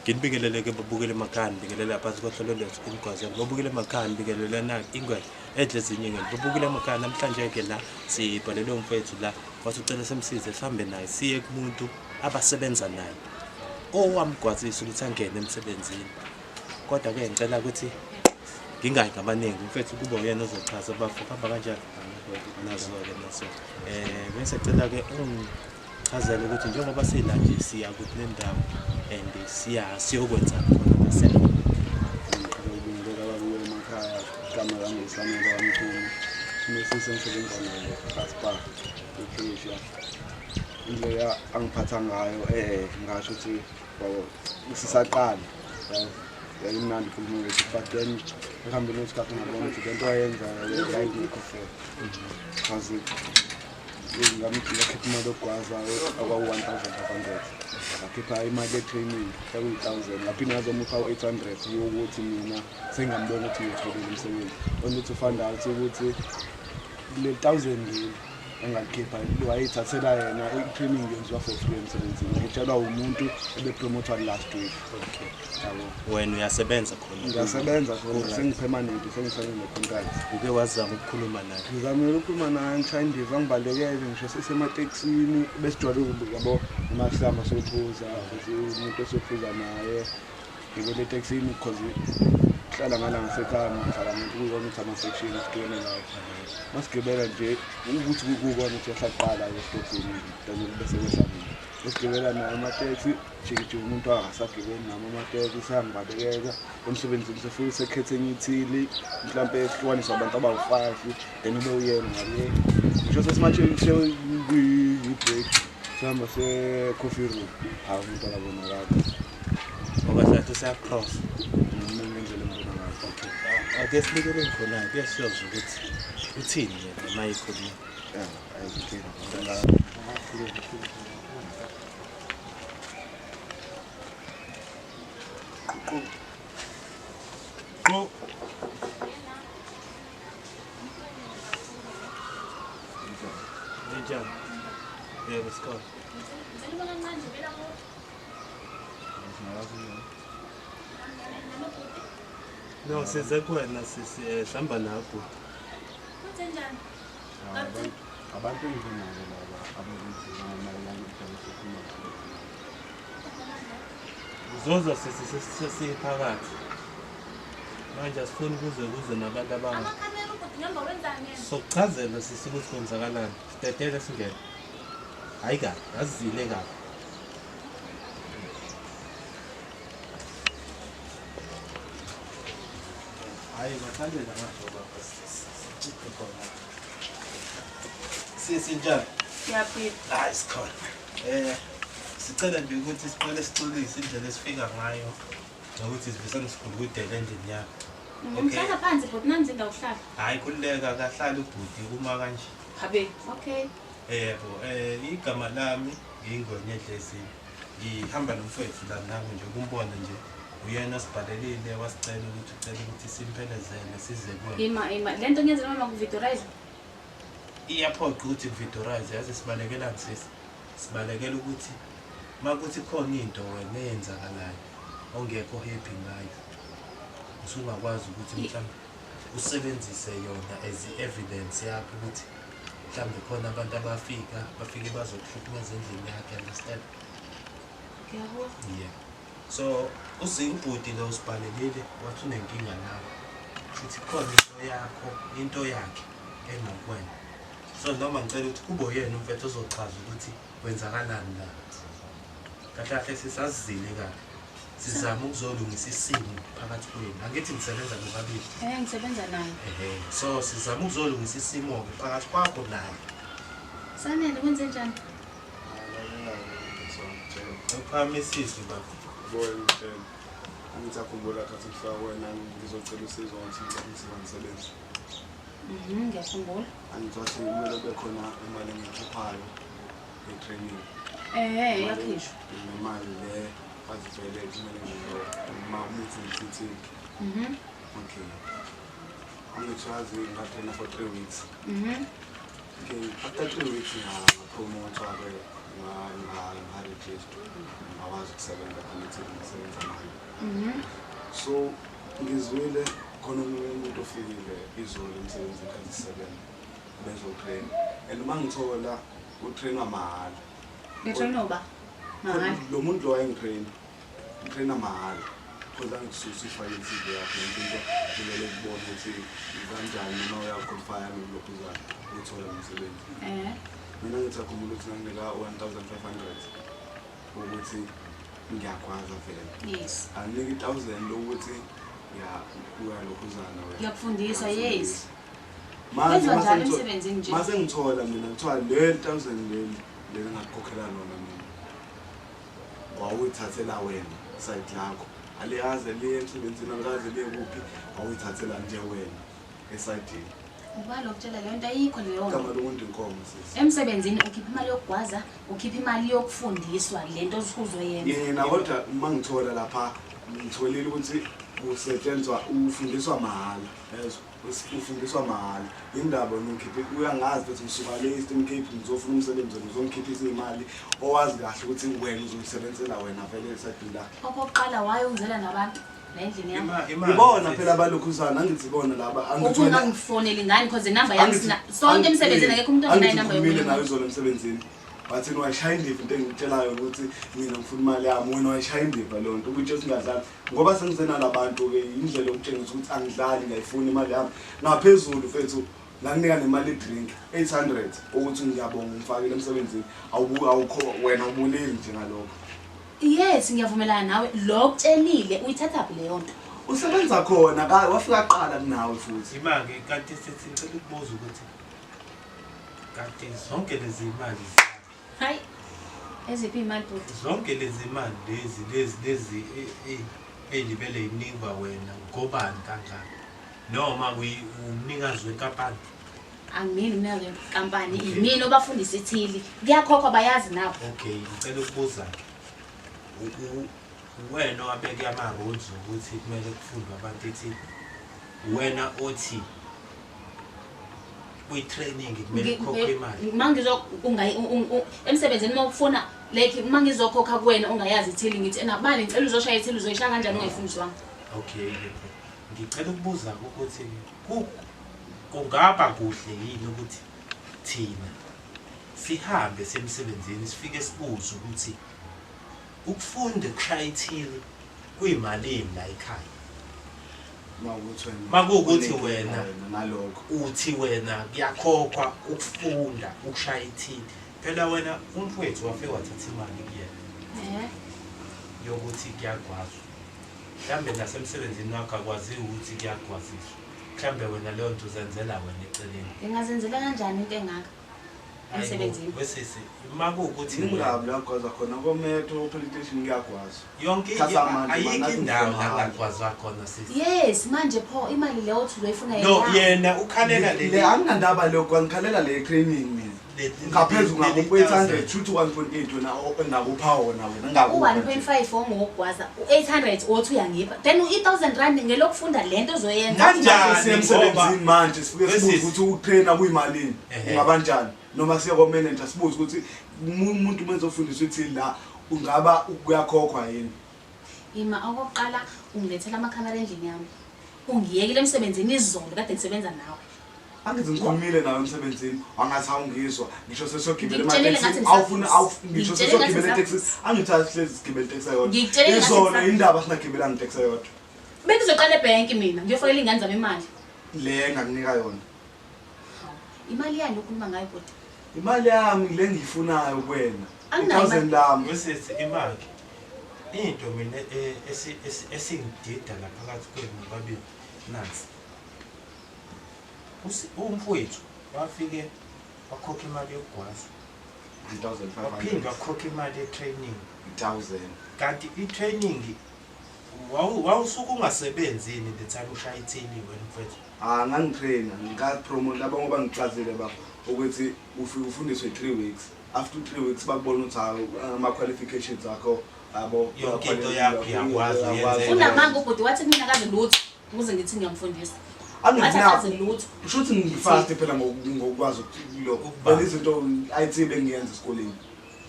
Nginibingelele-ke babukele emakhaya, nibingelela phansi kohlelo lethu Ingwazelo. Babukele emakhaya, nibingelelana ingwe edle ezinye ngene. Babukele emakhaya namhlanje-ke la sibhalelwe umfethu la wathi ucela simsize sihambe naye siye kumuntu abasebenza naye owamgwazisa ukuthi angene emsebenzini. Kodwa-ke ngicela ukuthi ngingayi ngabaningi umfethu kuba uyena ozochaza bafo hamba kanjani nazo-ke naso. Bese cela-ke ungichazele ukuthi njengoba sila nje siya kuthi nendawo and siyokwenza khona sena ngibingelela babukela emakhaya igama lami ngisanele wamkhulu sisemsebenza naye Gaspar ePatricia. Indlela angiphatha ngayo ngasho ukuthi sisaqala yayimnandi khuluma ngithi but then ehambeni kwesikhathi ngabona ukuthi lento ayenza ayingekho fair because ngakhipha imali yokugwaza okwaku-1,500 ngakhipha imali ye-training yakuyi-1,000 ngaphinde ngazomupha u-800 yokuthi mina sengingambona ukuthi ngiyotholile umsebenzi onuthi ufanda out ukuthi le 1,000 engalikhipha wayithathela yena i-training yenziwa for free emsebenzini ngitshelwa umuntu ebepromotwa last week. Okay. Wena uyasebenza khona? Ngiyasebenza khona sengi-permanent sengisaine ne-contract. Uke wazama ukukhuluma naye? Ngizamile ukukhuluma naye ngishaya indiva ngibalekele ngisho sesemateksini besijwayele yabo amahlamba sophuza umuntu osophuza naye ngibele eteksini because hlala ngala ngasekhaya ngihlala ngikubona ukuthi ama-section sigibele lapho masigibela nje ukuthi kukubona ukuthi yasaqala esitobhini then bese behlangene besigibela naye amateksi jikijiki umuntu angasagibeli nami amateksi sangibalekela emsebenzini sefuna sekhethe enye ithili mhlawumbe ehlukaniswa abantu abawu-5 then ube uyena ngale ngisho sesimatsheni kwi-break sihamba se-coffee room hawu umuntu akabonakala okahlathi usayacross. Okay. Ake sibikeleni khona kuyasiyozwa ukuthi uthini yena uma yikhuluma. Njani? Yebo sikole. No, size kuwena sihamba nakho. Kwenzenjani? Abantu nginabo laba ababenza amayelana nokukhuluma. Zoza sesiphakathi. Manje asifuni kuze nabantu Amakhamera ukuthi ngihamba wenzani yena? sokuchazela sisi ukuthi kwenzakalani. Sitetele singene. Hayi kahle, azizile kahle. Hayi bathandela amajoba siciphe khona. Sinjani? Siyaphila. Hayi sikhona. Sicela nje ukuthi siqale sixolise indlela esifika ngayo nokuthi sivesane sikhulu kudele endlini yakho. Ngihlala phansi but nanzi ngawuhlala. Hayi kuleka kahlala ubhuti kuma kanje. Habe. Okay. Yebo, igama lami ngingonyedlezi. Ngihamba nomfowethu la nangu nje ukumbona nje. Uyena sibhalelile wasicela ukuthi simphelezele size kuwe. Ima lento ngiyenza noma ngividorize. Iyaphoqa ukuthi ngividorize yazi sibalekela nsisi. Sibalekela ukuthi makuthi khona into wena eyenzakalayo ongekho happy ngayo. Usungakwazi ukuthi mhlawumbe usebenzise yona as evidence yakho ukuthi mhlawumbe khona abantu bafike bazokuhlukumeza endlini yakhe, understand? Ngiyabona. Yeah. So uzingubhuti lo usibhalelile wathi unenkinga nawe. Futhi khona into yakhe engokwena. So noma ngicela ukuthi kube uyena umfethu ozochaza ukuthi kwenzakalani la. Kahle sisazile kahle. Sizama ukuzolungisa isimo phakathi kwenu. Angithi nisebenza nobabili. Ngisebenza naye. So sizama ukuzolungisa isimo phakathi kwakho naye. Sanele kwenzenjani? Uphamisisi baba. Boy, angisakhumbula ukuthi kufika wena ngizocela usizo ukuthi ngisebenze. Ngiyakhumbula. Angizothi kumele kube khona imali engiyikhiphayo ye-training. Yakhishwa. Imali le azitshele kumele ngiyomuthi ngithi. Okay. Angichazi ngathena for 3 weeks. Okay, after 3 weeks ngapromotwa ke ngaregister awazi ukusebenza committed ngisebenza nayo so ngizwile khona umuntu ofikile izolo emsebenzini khathi 7 bezotrain and mangithola utrain amahala Ngitrain oba mahali lo muntu lo wayengitrain utrain amahala kodwa ngisusa ifile CV yakho into kumele kubone ukuthi kanjani noma uyaqualify ngalokho uzathola umsebenzi mina ngithi akhumula ukuthi nginika 1500 ukuthi ngiyakwazi vele yes anike 1000 lokuthi uya lokhuzana wena ngiyakufundisa yes manje Wenza njalo emsebenzini nje. mase ngithola mina ngithola le 1000 le ngakukhokhela lona mina wawuyithathela wena side lakho aliyazi le emsebenzini angazi le kuphi wawuyithathela nje wena esayidini Ngoba lokutshela le nto ayikho leyo kama lomuntu inkomo sisi emsebenzini ukhipha imali yokugwaza ukhipha imali yokufundiswa lento osuzoyenza yena kodwa mangithola lapha ngitholile ukuthi usetshenzwa ufundiswa mahala yezwa ufundiswa mahala indaba ngikhiphe uyangazi ukuthi ngisuka le Eastern Cape ngizofuna umsebenzi ngizongikhiphisa imali owazi kahle ukuthi wena uzosebenzela wena vele esadila okokuqala wayongizela nabantu la endlini yami ibona phela abalokhuzana angithi bona laba ufuna ngifonele ngani because number yami sonke emsebenzini akekho umuntu onayo number ngimile yami nayo izolo emsebenzini bathi wayishaya indiva into engitshelayo ukuthi mina ngifuna imali yami wena wayishaya indiva lo nto ukuthi singadlali ngoba sengizena labantu ke indlela yokutshengisa ukuthi angidlali ngiyifuna imali yami ngaphezulu fethu ngakunika nemali drink 800 ukuthi ngiyabonga ngifakile emsebenzini awukho wena ubuleli nje ngalokho yes ngiyavumelana nawe lokutshelile uyithatha leyo nto usebenza khona wafika qala kunawe futhi imali kanti sicela ukubuza ukuthi kanti zonke lezi imali hayi eziphi imali bhuti zonke lezi imali lezi elibele inikwa wena ngobani kangaka noma umnikazi wenkampani angimini mina le kampani imina obafundisa ithili kuyakhokha bayazi nabo okay ngicela ukubuza wena wabeke ama-rules ukuthi kumele kufundwe abantu ethile wena othi kwi-training kumele kukhokhe imali mangizo emsebenzini mawufuna like mangizokhokha kuwena ungayazi ithili ngithi nabali ngicela uzoshaya ithili uzoyishaya kanjani ungayifundiswanga okay ngicela ukubuza ukuthi kungaba kuhle yini ukuthi thina sihambe semsebenzini sifike sibuze ukuthi ukufunda kushaya ithili kuyimali la ekhaya makuwukuthi wena nalokho uthi wena kuyakhokhwa ukufunda ukushaya ithili phela wena umfowethu wafike wathatha imali kuyena yokuthi kuyagwazwa mhlambe nasemsebenzini wakho akwaziyo ukuthi kuyagwaziswa mhlambe wena leyo nto uzenzela wena eceleni ngingazenzela kanjani into engaka emsebenzini wesisi makuwukuthi ingabi lagwaza khona kometro politation kuyagwaza yonke ayikho indawo la kugwazwa khona sisi yes manje pho imali leyo uthi uzoyifuna no yena ukhalela le anginandaba lokho ngikhalela le training mina ngaphezulu ngakupho 800 futhi 1.8 wena engakupha wona wena ngakupha 1.5 ongokugwaza u800 othi uyangipha then u1000 rand ngelokufunda lento ozoyenza kanjani semsebenzini manje sifike sibuze ukuthi utrainer kuyimalini ngabanjani noma siya kwa manager sibuze ukuthi umuntu umenza ufundiswa ithi la ungaba kuyakhokhwa yini ima okokuqala ungilethela amakhamera endlini yami ungiyekile emsebenzini izolo kade ngisebenza nawe angithi ngikhulumile nawe emsebenzini wangathi awungizwa ngisho sesiyogibela Ngikutshele emateksi ngathi awufuna ngisho ngikutshele sesiyogibela ngathi etaxi angithathi hlezi sigibela itaxi yodwa Ngikutshele ngathi izona indaba singagibela ngitaxi yodwa bengizoqala ebhenki mina ngiyofakela ingane zami imali le ngakunika yona imali yani ukhuluma ngayo kodwa imali yami le ngiyifunayo kuwena Anginayo 1000 lami wesisi imali into mina esingidida la phakathi kwenu babili nansi umfowethu wafike wakhokha imali yokugwaza 1500 waphinde wakhokha imali ye-training 1000 kanti i-training wawusuke ungasebenzini the time ushaya ithini wena mfowethu ngangitraina ngikapromote laba ngoba ngicazile baba ukuthi ufundiswe 3 weeks after 3 weeks bakubona ukuthi ama-qualifications akho abo yonke into yakho iyakwazi uyenze unamanga ubhuti wathi mina kaze lutho ukuze ngithi ngiyamfundisa anginazi lutho ushuthi ngifast phela ngokwazi lokho belizinto IT bengiyenza esikoleni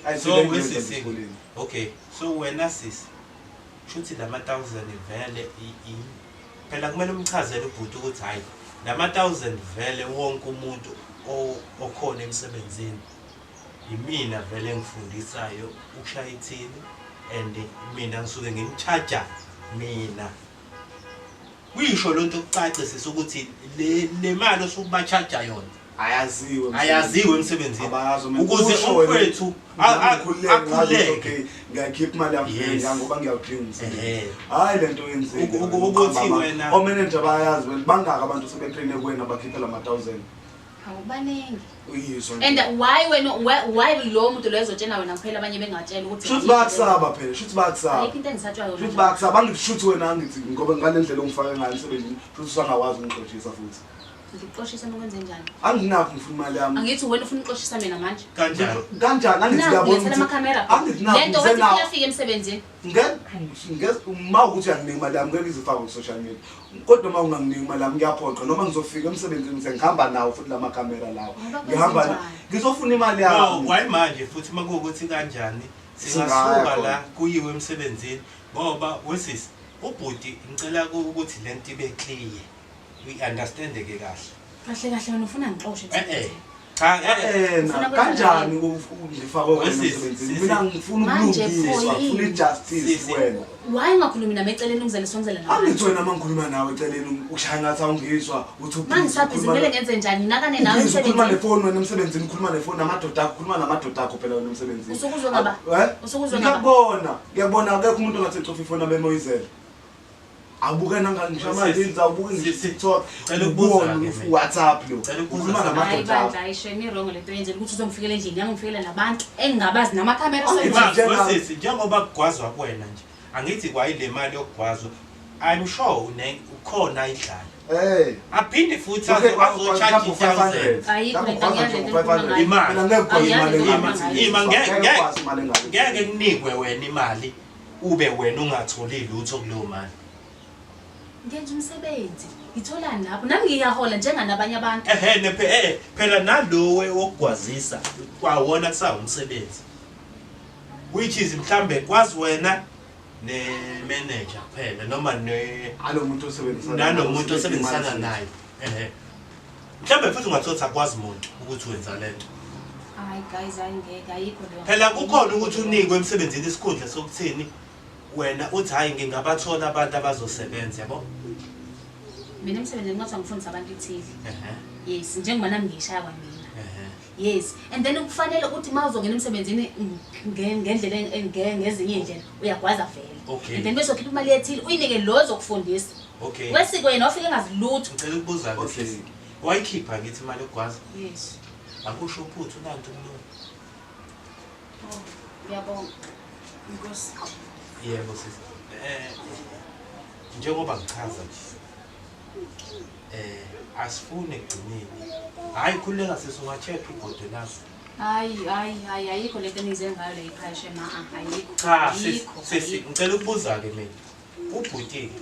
ayithele wesisi esikoleni. okay so wena sisi shuthi lama 1000 vele phela kumele umchazele ubhuti ukuthi hayi lama 1000 vele wonke umuntu okhona emsebenzini imina vele ngifundisayo ukushaya ithini and mina ngisuke ngimcharger mina kuyisho lonto ukucacisisa ukuthi le mali osukubacharger yona ayaziwe emsebenzini ukuze umfowethu akhuleke ngiyakhipha imali yami ngoba ngiyawudinga umsebenzi hayi lento yenzile ukuthi wena omanager bayazi bangaka abantu sebetraine kuwena bakhipha lama 1000 awubaningi uyizwa and why lo muntu lo ezotshena wena kuphela abanye bengatshela ukuthi shuthi bakusaba phela shuthi bakusaba ayikho into engisatshwayo shuthi bakusaba angishuthi wena ngithi ngoba ngale ndlela ongifake ngayo emsebenzini shuthi usangakwazi ungixoshisa futhi ngikuxoshisa nokwenze njani anginakho ngifuna imali yami angithi wena ufuna ukuxoshisa mina manje kanjani angithi ngiyabona ukuthi lento wathi iyafika emsebenzini uma ukuthi uyanginika imali yami ngeke izifake ku-social media kodwa uma unganginika imali yami ngiyaphoqa noma ngizofika emsebenzini ngise ngihamba nawo futhi lama camera lawo ngihamba ngizofuna imali yami kwayi manje futhi uma kuwukuthi kanjani singasuka la kuyiwe emsebenzini ngoba wesisi ubhuti ngicela ukuthi lento ibe clear we understand ke kahle wena ufuna ngixoshe kanjani ngifake wena emsebenzini mina ngifuna ukulungiswa ngifuna ijustice wena why ungakhulumi nami eceleni ungizele angithi wena mangikhuluma nawe eceleni ushaya ngathi awungizwa uthi mangisabhizi kumele ngenze njani nakane nawe emsebenzini ukhuluma nefoni wena emsebenzini ukhuluma nefoni khuluma namadoda akho phela wena emsebenzini usukuzwa ngaba ngiyabona akekho umuntu ongathi ecofa ifoni yami emoyizela abuke nangangishamadini awubuke ngi-TikTok ukubona WhatsApp lo ukhuluma namadoda akho ayisho wrong lento yenzela ukuthi uzomufikela endlini yami ngifikele nabantu engingabazi nama-camera wesisi njengoba kugwazwa kuwena nje angithi kwayile mali yokugwazwa I'm sure ukhona idlala aphinde futhi azochaji 1000 ngeke kunikwe wena imali ube wena ungatholi lutho kuleyo mali ngenza umsebenzi ngitholani lapho nami ngiyahola njenganabanye abantu phela nalowe wokugwazisa kwawona kusawu umsebenzi which is mhlambe kwazi wena ne-manager phela noma alomuntu osebenzisana naye mhlambe futhi ungathothi akwazi muntu ukuthi wenza lento hayi guys ayingeke ayikho leyo phela kukhona ukuthi unikwe emsebenzini isikhundla sokuthini wena uthi hayi ngingabathola abantu abazosebenza yabo mina emsebenzini ngathi ngifundisa abantu ithili yes njengoba nami ngishaya kwamina yes and then kufanele ukuthi mawuzongena emsebenzini ngendlela ngezinye indlela uyagwaza vele and then bese ukhipha imali ethili uyinike lo ozokufundisa wesiko yena ofike engazilutho ngicela ukubuza ke wayikhipha ngithi imali yokugwaza yes akusho uphuthu nanto umlungu ngiyabonga inkosi yebo sisi njengoba ngichaza nje asifune egcineni hayi khuleka sisi unga-check ibhodi lazo hayi ayikho lento enize ngayo le iphashe ayikho cha sisi ngicela ukubuza-ke mina ubhuti-ke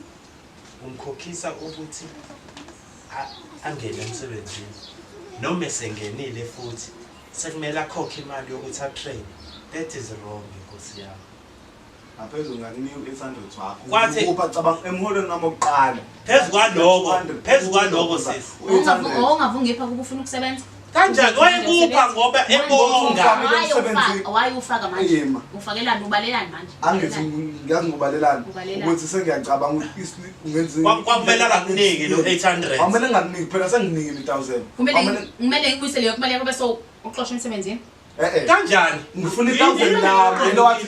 umkhokhisa ukuthi angene emsebenzini noma esengenile futhi sekumele akhokhe imali yokuthi atrain that is wrong inkosi yami aphezulu ngakunika 800 wakho upha cabanga emholweni nami oqala phezu kwaloko sisi ongavungipha kuba ufuna ukusebenza kanjani wayekupha ngoba ebonga wayufaka manje ufakelani ubalelani manje angithi ngiyazi ngobalelani ukuthi sengiyacabanga ukuthi ungenza kwakumele akakuniki lo 800 kwamele ngakuniki phela senginikile 1000 kumele ngikubuyisele yokumali yakho bese uxosha emsebenzini kanjani ngifuna 1000 la into wathi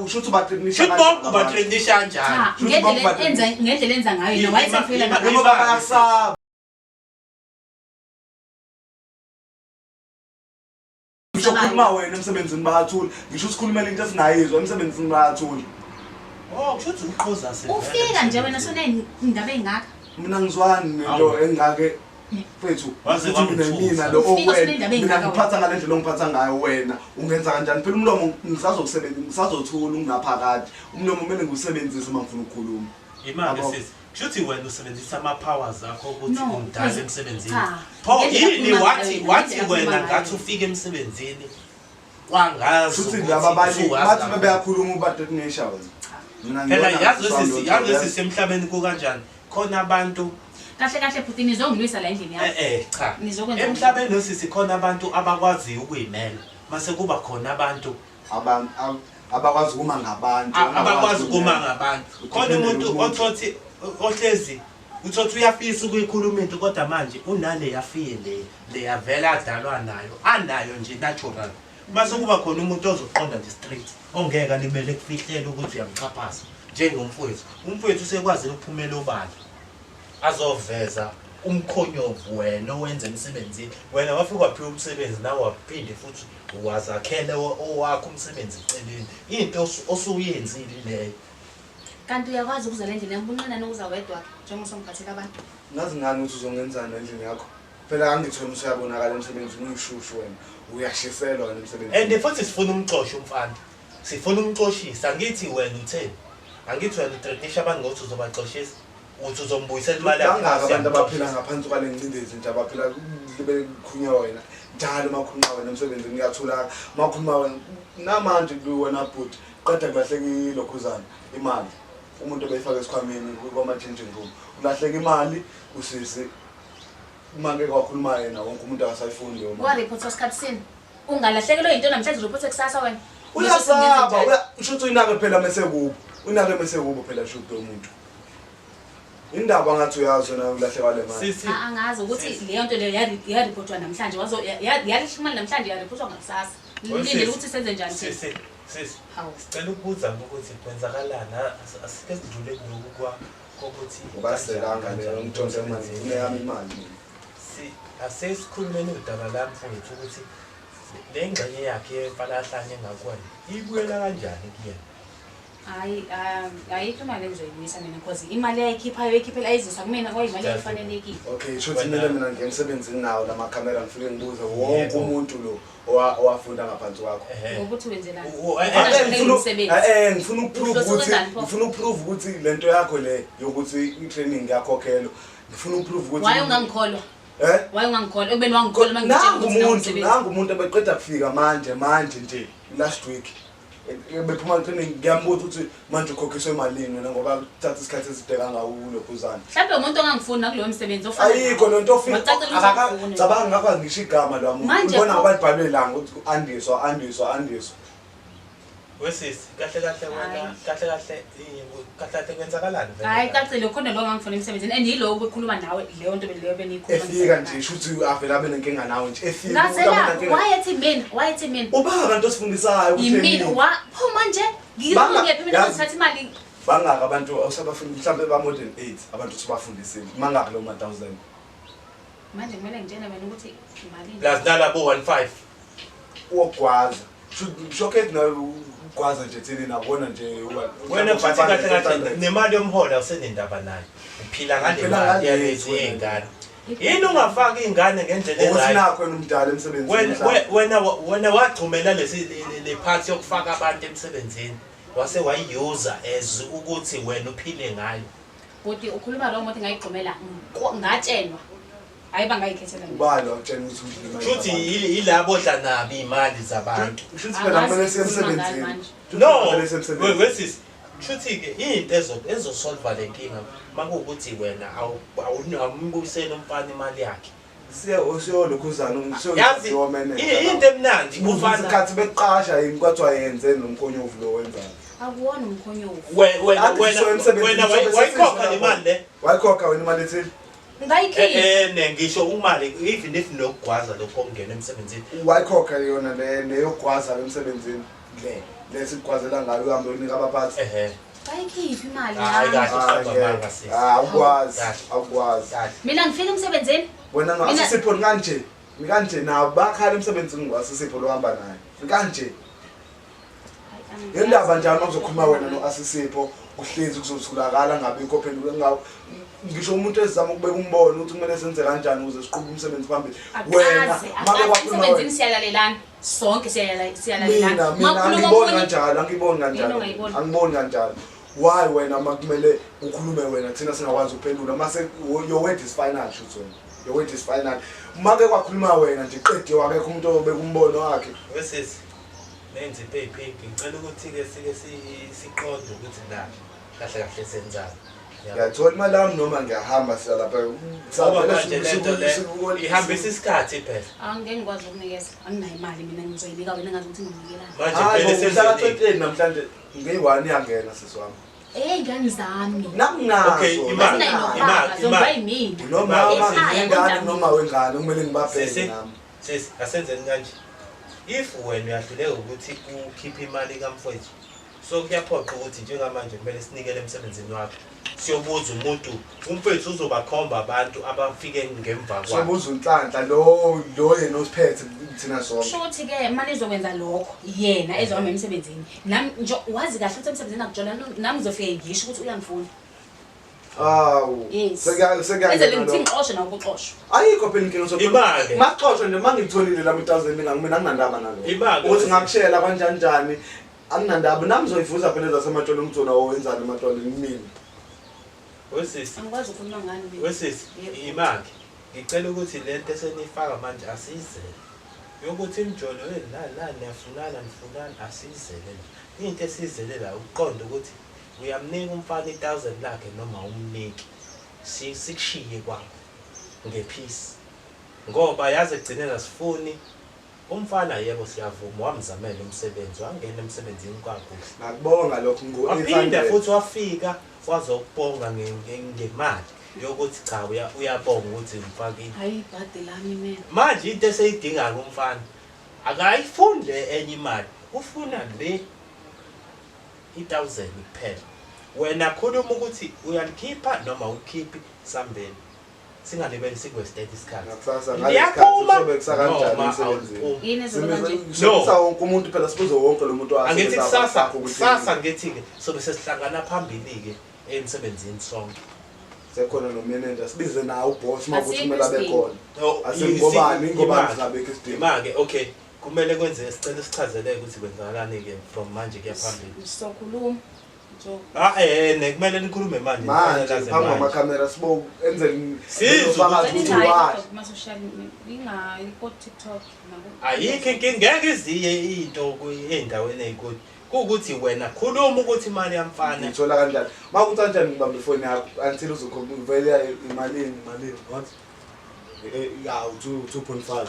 shuthi ubatrainisha kanjani ngendlela enza ngayo yena wayesefela bayasaba ngisho khuluma wena emsebenzini bayathula ngisho sikhulumela into esingayizwa emsebenzini bayathula kushuthi uqoza ufika nje wena sonendaba engaka mina ngizwani nento engake fethu mina lo owena mina ngiphatha ngale ndlela ongiphatha ngayo wena ungenza kanjani phela umlomo ngisazothula ungaphakathi umlomo kumele ngiwusebenzise uma ngifuna ukukhuluma imali sisi kushuthi wena usebenzisa ama-powers akho ukuthi ungidala emsebenzini pho yini wathi wena ngathi ufike emsebenzini kwangazi futhi laba abanye bathi beyakhuluma ubantu ekunesha wena phela yazi sisemhlabeni kukanjani khona abantu kahle futhi nizongilwisa la endlini yakho cha nizokwenza emhlabeni nosisi khona abantu abakwaziyo ukuyimela mase kuba khona abantu abakwazi ukuma ngabantu abakwazi ukuma ngabantu khona umuntu othothi ohlezi uthothi uyafisa ukuyikhuluma into kodwa manje unale yafiye le yavela adalwa nayo anayo nje natural mase kuba khona umuntu ozoqonda nje straight ongeka libele kufihlela ukuthi uyamxhaphaza njengomfowethu umfowethu usekwazi ukuphumela obala azoveza umkhonyovu wena owenza emsebenzini wena wafika waphiwa umsebenzi nawe waphinde futhi wazakhele owakho umsebenzi eceleni into osuyenzile leyo kanti uyakwazi ukuzela endlini yambunqina nokuza wedwa njengosomkhathela abantu nazi ngani ukuthi uzongenzana endlini yakho phela angithweni usuyabonakala emsebenzini uyishushu wena uyashiselwa wena emsebenzini and futhi sifuna umxoshi umfana sifuna umxoshisa ngithi wena utheni angithi wena utradition abantu ngokuthi uzobaxoshisa uthi uzombuyisela imali yakho abantu abaphila ngaphansi kwale ngcindezi nje abaphila libe khunya wena njalo makhuluma wena emsebenzini uyathula makhuluma wena namanje kuwena but qeda kulahlekile lokhuzana imali umuntu obeyifaka esikhwameni kwama changing room ulahleka imali usisi manje kwakhuluma yena wonke umuntu akasayifundi yona wa report osikhatsini ungalahlekelwe into namhlanje report ekusasa wena uyasaba ushuthi uyinake phela mase kubo unake mase kubo phela shuthi umuntu indaba ngathi uyazi wena ulahleka le mali angazi ukuthi leyo nto leyo ya-reportwa namhlanje yalishimali namhlanje ya-reportwa ngakusasa lindele ukuthi senze njani sisi sicela ukubuza ukuthi kwenzakalani asike sidlule kuloku kokuthi ubaselanga leyo umthonse manje uneyami imali asesikhulumeni udaba lami mfowethu ukuthi le ngxenye yakhe yemfalahlanye engakwazi ibuyela kanjani kuyena ayikho imali engizoyibuyisa mina because imali ayikhiphela ayizisa kumina kwayimali efanelekile okay shuthi mina ngemsebenzini nawo lamakhamera ngifike ngibuze wonke umuntu lo owafunda ngaphansi kwakho ukuthi wenzelani ngifuna uprove ukuthi lento yakho le yokuthi i-training yakhokhelwa ngifuna uprove ukuthi why ungangikholwa why ungangikholwa ekubeni wangikholwa mangitshela nangu umuntu abeqeda kufika manje nje last week bephuma training ngiyambuza ukuthi manje ukhokhiswe emalini wena ngoba uthatha isikhathi eside kangawulo khuzana mhlawumbe umuntu ongangifuni nakulowo msebenzi ofana ayikho lento ofika cabanga ngakwazi ngisho igama lwami ubona ngabantu balwe langa ukuthi andiswa wesisi kahle wena kahle kwenzakalani hayi cacile khona lo ngangifuna emsebenzini and yilo ukukhuluma nawe leyo nto leyo beniyikhuluma efika nje shuthi avela abe nenkinga nawe nje efika wayethi mina uba abantu osifundisayo yimina pho manje ngiyongephi mina ngithatha imali bangaka abantu awusabafundi mhlambe ba more than 8 abantu usibafundisile mangaka lo 1000 manje kumele ngitshene wena ukuthi imali plus nalabo 15 wogwaza shokhet na ugwaza nje thini nabona nje wena futhi kahle nemali yomholo awusenendaba nayo uphila ngale mali yalezi ingane yini ungafaka ingane ngendlela ezayo usinakho wena umdala emsebenzini wena wagcumela le part yokufaka abantu emsebenzini wase wayuser as ukuthi wena uphile ngayo kodwa ukhuluma lo muntu ngayigcumela ngatshenwa ayiba ngayikhethela mina ubalo utshela ukuthi futhi yilabo dla nabi imali zabantu futhi phela kumele semsebenzini no wesisi futhi ke into ezosolve le nkinga makuwukuthi wena awumbuyiseni umfana imali yakhe usiyolokhuzana yazi into emnandi ufana isikhathi beqasha yini kwathi yenze nomkhonyovu lo wenzayo akuwona umkhonyovu wena wayikhokha le mali le wayikhokha wena imali ethile ngayikhipha ngisho umali even if nokugwaza lokho ongena emsebenzini wayikhokha yona leyogwaza emsebenzini lesigwazela ngayo uhambe unika abaphathi bayikhipha imali hayi kahle awukwazi mina ngifika emsebenzini wena ngasisipho kanje nabo bakhala emsebenzini ngasisipho lo hamba naye kanje yendaba njalo makuzokhuluma wena noasisipho uhlezi kuzotholakala ngabe ikophendula ngawo ngisho umuntu ezama ukubeka umbono ukuthi kumele senze kanjani ukuze siqhube umsebenzi phambili wena make wakhuluma emsebenzini siyalalelana sonke siyalalelana mina angiboni kanjalo why wena makumele ukhulume wena thina singakwazi ukuphendula mase your word is final shoot wena your word is final make kwakhuluma wena nje qede wakekho umuntu obeka umbono wakhe wesisi nenzipho ey'pink ngicela ukuthi-ke sike siqonde ukuthi la kahle kahle senzani. Ngiyathola imali yami noma ngiyahamba siya lapha. Ngoba manje lento le ihambisa isikhathi phela. Angeke ngikwazi ukunikeza. Anginayo imali mina ngizoyinika wena ngazi ukuthi nginikelani. Manje Hayi phela sesizala senzeni. 28 namhlanje nge1 yangena siswami. Ngani zami. Nakunazo. Okay, imali. Zoba yimina. Noma Ekhaya, ngingane kodwa- noma wengane kumele ngibabheke Sisi. nami. Sisi asenzeni kanje. If wena uyahluleka ukuthi ukhiphe imali kamfowethu, so kuyaphoqa ukuthi njengamanje kumele sinikele emsebenzini wakho. Siyobuza umuntu, umfowethu uzobakhomba abantu abafike ngemva kwakhe. Sobuza unhlanhla lo yena osiphethe thina sonke. Kusho ukuthi-ke imali izokwenza lokho yena ezohamba emsebenzini. Nami nje wazi kahle ukuthi emsebenzini akujola nami ngizofike ngisho ukuthi uyangifuna. Awu. Yes. Sekuyangena. Enzele ngithi ngixoshwe nawo ukuxoshwa. Ayikho phela inkinga Imali. Maxoshwe nje mangitholile la 1000 mina anginandaba nalo. Imali. Ukuthi ngakushela kanjani anginandaba nami ngizoyivuza phela zasematsholo ngithona wenzani ematsholo kimi. Wesisi, Angikwazi ukukhuluma ngani mina. wesisi, imali. Ngicela ukuthi lento esenifaka manje asizele. Yokuthi imjolo niyafunana nifunana asizele. Into esizele la uqonda ukuthi uyamnika umfana 1000 lakhe noma umniki. Sikushiye kwakho ngepeace. Ngoba yazi egcinela sifuni umfana yebo siyavuma wamzamela umsebenzi wangena emsebenzini kwakuhle. Ngakubonga lokho Waphinda futhi wafika wazokubonga ngemali yokuthi cha uyabonga ukuthi ngifakile. Hayi ibhadi lami mina. Manje into eseyidinga kumfana akayifunde enye imali ufuna le 1000 kuphela. Wena khuluma ukuthi uyalikhipha noma ukhiphi sambeni. Singalibeli sikwestate isikhathi. Ngakusasa Ngiyaphuma sobe kusakanjani noma emsebenzini. awuphumi. Yini ezoba kanje? Sibisa wonke umuntu phela sibuze wonke lo muntu Angithi kusasa ngithi-ke sobe sesihlangana phambili-ke emsebenzini sonke. sekhona nomanager sibize nawe uboss Asikho makuthi kumele abe isidingo. khona. Asengobani ngobani singabekho isidingo. Imake okay kumele kwenze sicela sichazeleke ukuthi kwenzakalani-ke from manje kuya phambili. Sizokhuluma. Kumele nikhulume manje. Manje Nifanele phambi manje. kwamakamera sibo enzele Sizwe ukuthi Nginayo why. kuma-social media, TikTok nabo. Ayikho inkinga ngeke iziye into ey'ndaweni ey'kude. Kuwukuthi wena khuluma ukuthi imali yamfana. ngithola kanjani makuthi kanjani ngibambe ifoni yakho until uzokhomba uvele imalini what yaw 2.5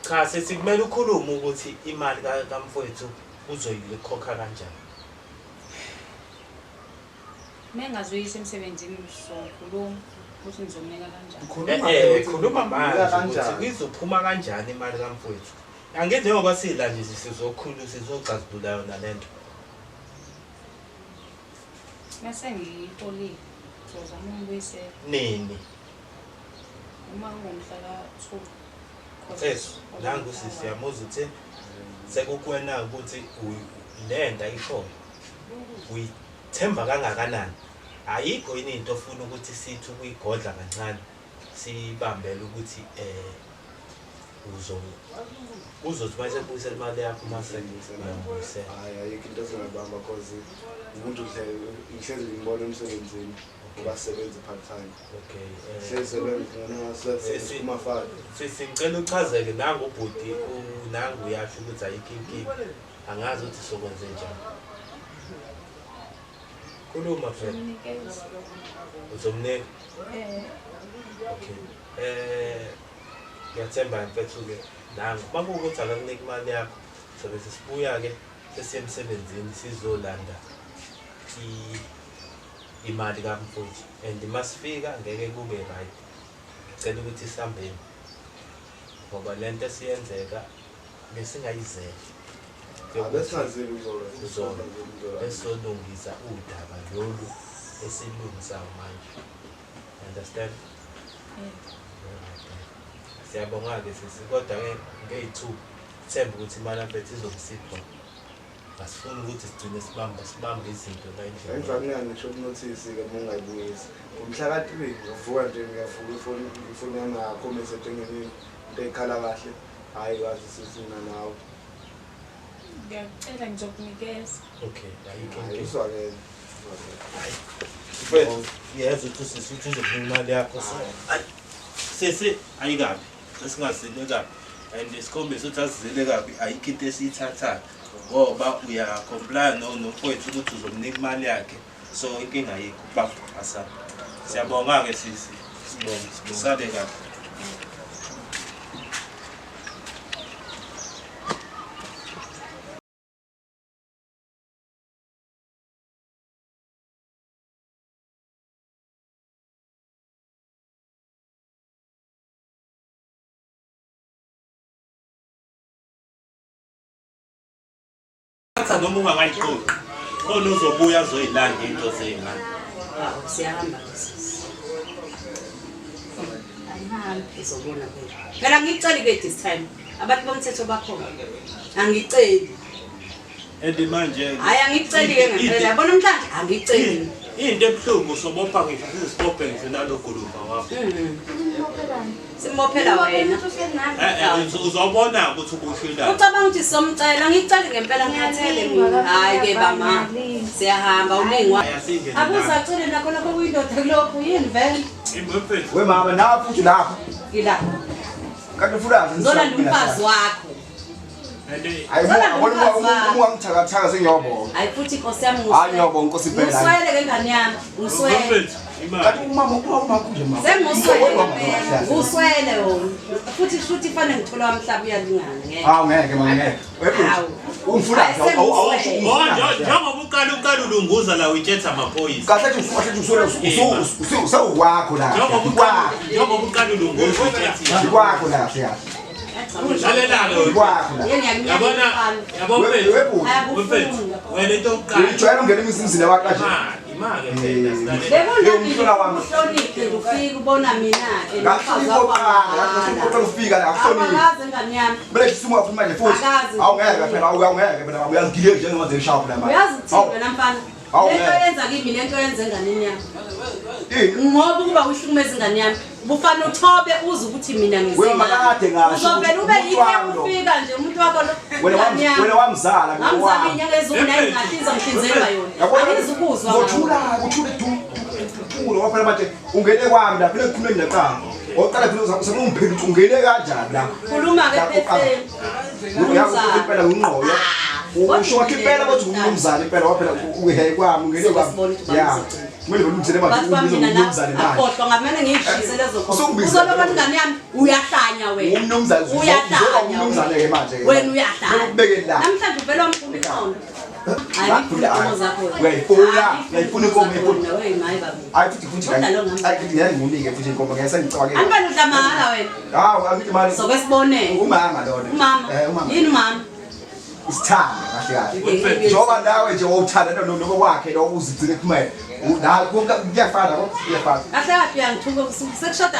Cha sesikumele ukhulume ukuthi imali kamfowethu uzoyikhokha kanjani. Mengazoyisa emsebenzini sizokhuluma ukuthi ngizomnika kanjani. Khuluma manje ukuthi izophuma kanjani imali kamfowethu. Angithi njengoba sila nje sizokhuluma sizocazulula yona lento. Mase ngiyiholile ngizozama ukuyisela Nini? uma ngomhla ka-2. Sesi nangu sisiyamuza ukuthi sekukwena ukuthi lento ayishoyo. Uyithemba kangakanani? Ayikho yini into ofuna ukuthi sithi ukuyigodla kancane sibambele ukuthi uzothi mase kubuyisela imali yakho mase ngiyambuyisela. hayi ayikho into ezingabamba cause umuntu ngihlezi ngibona emsebenzini ubasebenza part time Okay. sesebenza noma sesebenza kumafaka Sicela uchazeke nangu ubhuti nangu uyasho ukuthi ayikho inkinga. Angazi ukuthi sokwenze njani. Khuluma phela. Nginikeza. Uzomnika. Okay. Ngiyathemba mfethu-ke nangu makuwukuthi akakunika imali yakho sobe sesibuya-ke sesiye emsebenzini sizolanda imali kamfowethu and masifika ngeke kube right. Ngicela ukuthi sihambeni ngoba lento esiyenzeka besingayizela abesingazeli uzolo esizolungisa udaba lolu esilungisayo manje. Understand? Siyabonga-ke sisi kodwa-ke ngey'thu themba ukuthi imali yamfethu izomsipha. Asifuni ukuthi sigcine sibambe izinto la endlini. engifakanga ngisho ukunothisi-ke uma ungayibuyisi ngomhla ka-3 ngivuka nje ngiyavuka ifoni yami yakho message engenini into eyikhala kahle hhayi kazi sisina nawe Ngiyacela ngizokunikeza. Okay, ayikho hayi inkinga. uswakele Mfethu yazi ukuthi sisi uzophuma imali yakho. Sisi ayikabi. Sesingasile kabi. and isikhombisa ukuthi azizile kabi ayikho into esiyithathayo ngoba uya-comply nomfowethu ukuthi uzomnika imali yakhe so inkinga yikho baba asaba siyabonga-ke sisi sisale kabi noma ungakayiqoqi khona uzobuya azoyilanda into zey'ngane siyahamba izobona phela ngiceli-ke this time abantu bomthetho bakhona angiceli and manje hhayi angiceli-ke ngempela yabona namhlanje angiceli into ebuhlungu sobopha ngisho sizisibophe ngisho nalogolumba wakho simbophela wena uzobona ukuthi ubuhlulana ucabanga ukuthi somcela ngiceli ngempela ngikhathele mina hhayi-ke bama siyahamba ulingwa akuzacele nakho lapho kuyindoda kulokhu yini vele we mama nawe futhi lapho ngilapho kanti fulazi ngizolanda umfazi wakho ungangithakathaka sengiyobona hayi futhi inkosi yami hayi ngiyobona inkosi impela ngiswele-ke ngane yami ngiswele kanti umama nje mama senguswele nguswele wona futhi futhi fanele ngithola wamhlaba uyalingana ngeke hawu ngeke mama ngeke umfulazi njengoba uqala ulunguza la uyitshetha amaphoyisa kahle usole usewukwakho la njengoba uqala ulunguza uyitshetha kwakho la siyazi yabona wena into yokuqala ujwayele ungena emizini yabaqashi bekunhloniphe ufike ubona mina ufika la akaze ngane yami bele simo waphuma manje futhi awungeke phela awungeke phela uyazigile njengoba zeshaphu la manje uyazithi wena mfana lento yenza kimi lento yenza enganeni yami ngoba ukuba uhlukumeza ingane yami bufana uthobe uze ukuthi mina uzovela ube yike ufika nje umuntu wakho lo wena wamzala ngamzala inyanga ezuna engahlinza ngihlinzeka yona angizukuzwa kuthule dulo waphela manje ungene kwami la phela kukhulume naqanga oqala phela usengumpheli ukuthi ungene kanjani la khuluma-ke phetheni uyazi impela unqoyo usho wakhe impela ukuthi ngumnumzane impela waphela uhehe kwami ungene kwami ya kumele ngilungisele manje umnumzane naye akhohlwa ngamane ngiyishise lezo khona uzoloba ingane yami uyahlanya wena umnumzane uyahlanya umnumzane ke manje wena uyahlanya ubeke la namhlanje uvela wamphuma iqondo uyayifuna inkomo hayi futhi anibani ngiyangimunike futhi inkomo ngiyasengicabangela udla mahala wena hawu angithi mali sokwesibonele umama lona umama yini umama isithanda kahle kahle njoba nawe nje wawuthanda noma kwakhe lo uzigcine kumele kuyafana kuyafana kahle kahle uyangithuka sekushoda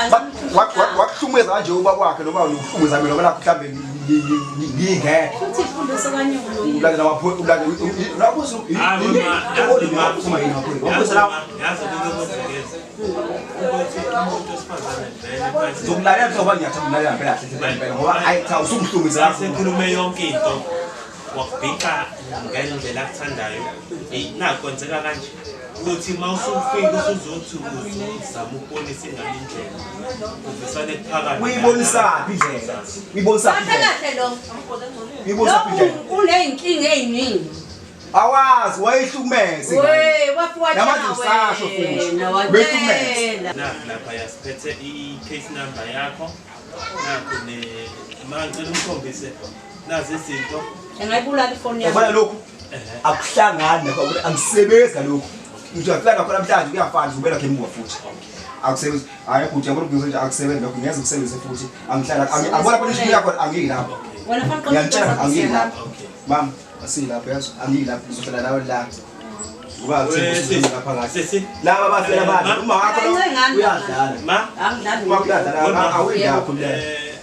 wakuhlumeza kanje uba kwakhe noma uhlumeza mina ngoba mhlambe ngingeke futhi ifundise kanyulo ulana wapho ulana labuzo zokulalela kuzoba ngiyathanda phela phela ngoba ayicha usumhlumisa sekhulume yonke into wakubhika ngendlela akuthandayo nakwenzeka kanje ukuthi mawusufika usuzothi uzama ukubonisa ingane indlela uvesane kuphakathi uyibonisapi indlela uyibonisapi kahle lo uyibonisapi indlela uneyinkinga eziningi awazi wayehlukumeze wafuwa namanje usasho futhi behlukumeze lapha yasiphethe i-case number yakho nakho mangicela umkhombise nazi izinto engayibulala ifoni yakho yabona lokhu akuhlangani nakho angisebenzi ngalokhu nje afika khona namhlanje kuyafana ubela khe emuva futhi akusebenzi hayi futhi yabona ukuthi nje akusebenzi lokho ngiyeza ukusebenza futhi angihlala angibona bona ishini yakho angiyilapho wena fanele ngiyantshela angiyilapho mama asilapho yazi angiyilapho ngizohlala nawe la uba uthini lapha kahle laba bafela abantu uma wakho uyadlala ma angidlali uma uyadlala awuyapho la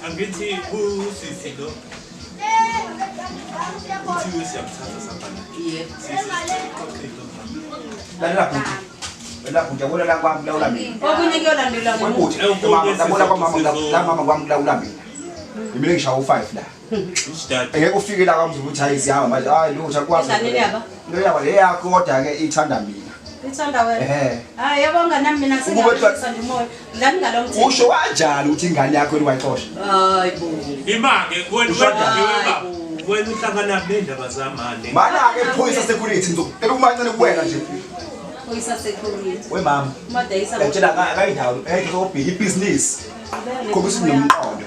angithi usisi lo uthi siyamthatha sapana lalela futhi wena futhi yabona la kwami la ulamini okunye kuyolandela ngomuntu ngabona kwamama la mama kwami la ulamini ngimile ngishaya u5 la ngeke ufike la kwami ukuthi hayi siyahamba manje hayi lo uthakwazi ingane yaba lo yaba le yakho kodwa ke ithanda mina Ithanda wena. Hayi yabonga nami mina sengiyashisa nje umoya. Dlani ngalomthetho. Usho kanjani ukuthi ingane yakho liwayixosha? Hayi bo. Imake wena uhlangana nendaba zamane. Mana ke iphoyisa security ngizokutela umancane kuwena nje. Phoyisa security. We mama. Madayisa. Ngitshela akayindawo, zobhika ibusiness. Khombisa nomqondo.